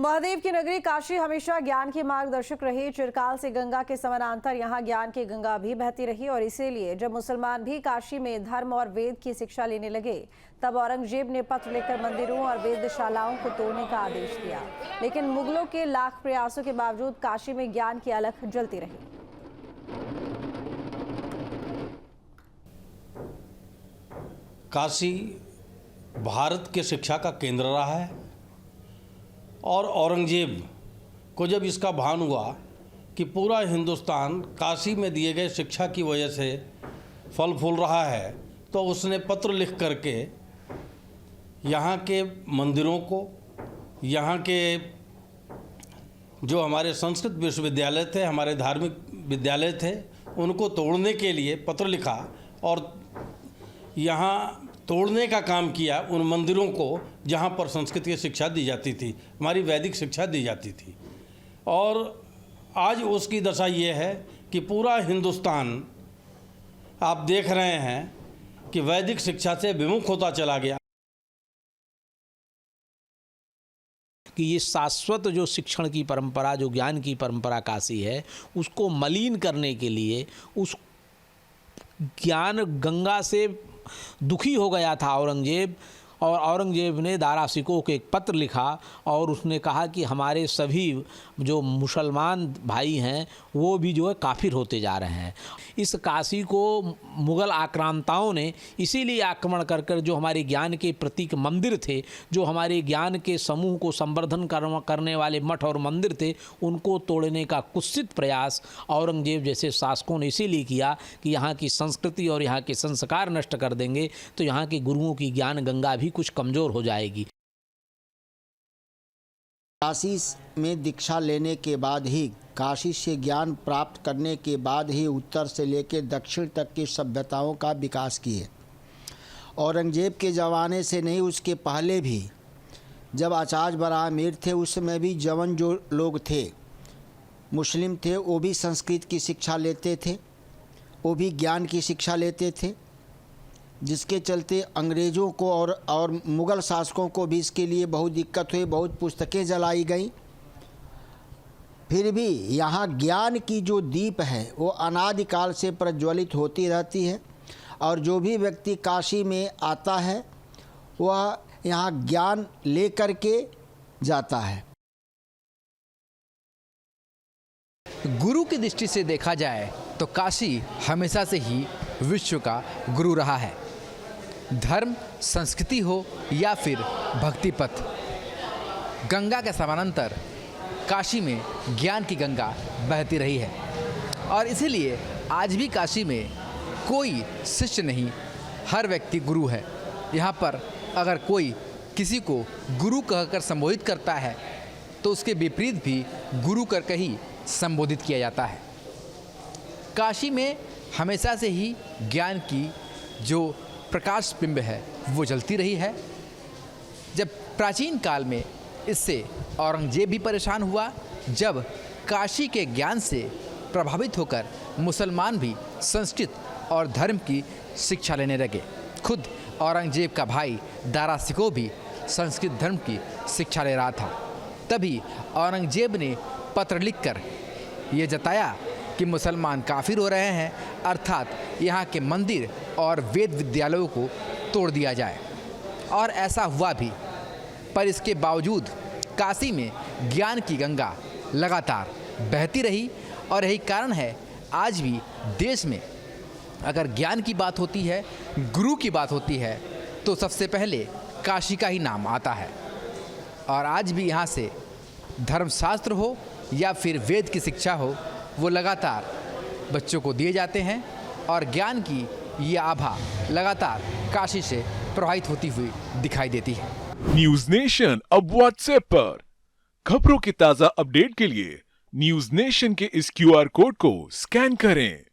महादेव की नगरी काशी हमेशा ज्ञान की मार्गदर्शक रही। चिरकाल से गंगा के समानांतर यहाँ ज्ञान की गंगा भी बहती रही और इसीलिए जब मुसलमान भी काशी में धर्म और वेद की शिक्षा लेने लगे तब औरंगजेब ने पत्र लिखकर मंदिरों और वेदशालाओं को तोड़ने का आदेश दिया। लेकिन मुगलों के लाख प्रयासों के बावजूद काशी में ज्ञान की अलख जलती रही। काशी भारत के शिक्षा का केंद्र रहा है और औरंगजेब को जब इसका भान हुआ कि पूरा हिंदुस्तान काशी में दिए गए शिक्षा की वजह से फल फूल रहा है, तो उसने पत्र लिख करके यहाँ के मंदिरों को, यहाँ के जो हमारे संस्कृत विश्वविद्यालय थे, हमारे धार्मिक विद्यालय थे, उनको तोड़ने के लिए पत्र लिखा और यहाँ तोड़ने का काम किया उन मंदिरों को जहाँ पर संस्कृत की शिक्षा दी जाती थी, हमारी वैदिक शिक्षा दी जाती थी। और आज उसकी दशा ये है कि पूरा हिंदुस्तान आप देख रहे हैं कि वैदिक शिक्षा से विमुख होता चला गया। कि ये शाश्वत जो शिक्षण की परंपरा, जो ज्ञान की परंपरा काशी है, उसको मलिन करने के लिए, उस ज्ञान गंगा से दुखी हो गया था औरंगजेब। और औरंगजेब ने दारा सिकोह को एक पत्र लिखा और उसने कहा कि हमारे सभी जो मुसलमान भाई हैं वो भी जो है काफिर होते जा रहे हैं। इस काशी को मुग़ल आक्रांताओं ने इसीलिए आक्रमण कर कर जो हमारे ज्ञान के प्रतीक मंदिर थे, जो हमारे ज्ञान के समूह को संवर्धन करने वाले मठ और मंदिर थे, उनको तोड़ने का कुत्सित प्रयास औरंगजेब जैसे शासकों ने इसीलिए किया कि यहाँ की संस्कृति और यहाँ के संस्कार नष्ट कर देंगे तो यहाँ के गुरुओं की ज्ञान गंगा भी कुछ कमज़ोर हो जाएगी। काशी में दीक्षा लेने के बाद ही, काशी से ज्ञान प्राप्त करने के बाद ही उत्तर से लेकर दक्षिण तक की सभ्यताओं का विकास किए। औरंगजेब के ज़माने से नहीं, उसके पहले भी जब आचार्य बरहा मीर थे उस समय भी जवन जो लोग थे, मुस्लिम थे, वो भी संस्कृत की शिक्षा लेते थे, वो भी ज्ञान की शिक्षा लेते थे, जिसके चलते अंग्रेज़ों को और मुग़ल शासकों को भी इसके लिए बहुत दिक्कत हुई, बहुत पुस्तकें जलाई गईं। फिर भी यहाँ ज्ञान की जो दीप है वो अनादिकाल से प्रज्वलित होती रहती है और जो भी व्यक्ति काशी में आता है वह यहाँ ज्ञान लेकर के जाता है। गुरु की दृष्टि से देखा जाए तो काशी हमेशा से ही विश्व का गुरु रहा है। धर्म, संस्कृति हो या फिर भक्ति पथ, गंगा के समानांतर काशी में ज्ञान की गंगा बहती रही है और इसीलिए आज भी काशी में कोई शिष्य नहीं, हर व्यक्ति गुरु है। यहाँ पर अगर कोई किसी को गुरु कहकर संबोधित करता है तो उसके विपरीत भी गुरु करके ही संबोधित किया जाता है। काशी में हमेशा से ही ज्ञान की जो प्रकाश बिंब है वो जलती रही है। जब प्राचीन काल में इससे औरंगजेब भी परेशान हुआ, जब काशी के ज्ञान से प्रभावित होकर मुसलमान भी संस्कृत और धर्म की शिक्षा लेने लगे। खुद औरंगजेब का भाई दारा सिकोह भी संस्कृत धर्म की शिक्षा ले रहा था। तभी औरंगजेब ने पत्र लिखकर ये जताया कि मुसलमान काफिर हो रहे हैं, अर्थात यहाँ के मंदिर और वेद विद्यालयों को तोड़ दिया जाए। और ऐसा हुआ भी, पर इसके बावजूद काशी में ज्ञान की गंगा लगातार बहती रही और यही कारण है आज भी देश में अगर ज्ञान की बात होती है, गुरु की बात होती है तो सबसे पहले काशी का ही नाम आता है। और आज भी यहाँ से धर्मशास्त्र हो या फिर वेद की शिक्षा हो, वो लगातार बच्चों को दिए जाते हैं और ज्ञान की ये आभा लगातार काशी से प्रवाहित होती हुई दिखाई देती है। न्यूज नेशन अब व्हाट्सएप पर खबरों की ताजा अपडेट के लिए न्यूज नेशन के इस QR कोड को स्कैन करें।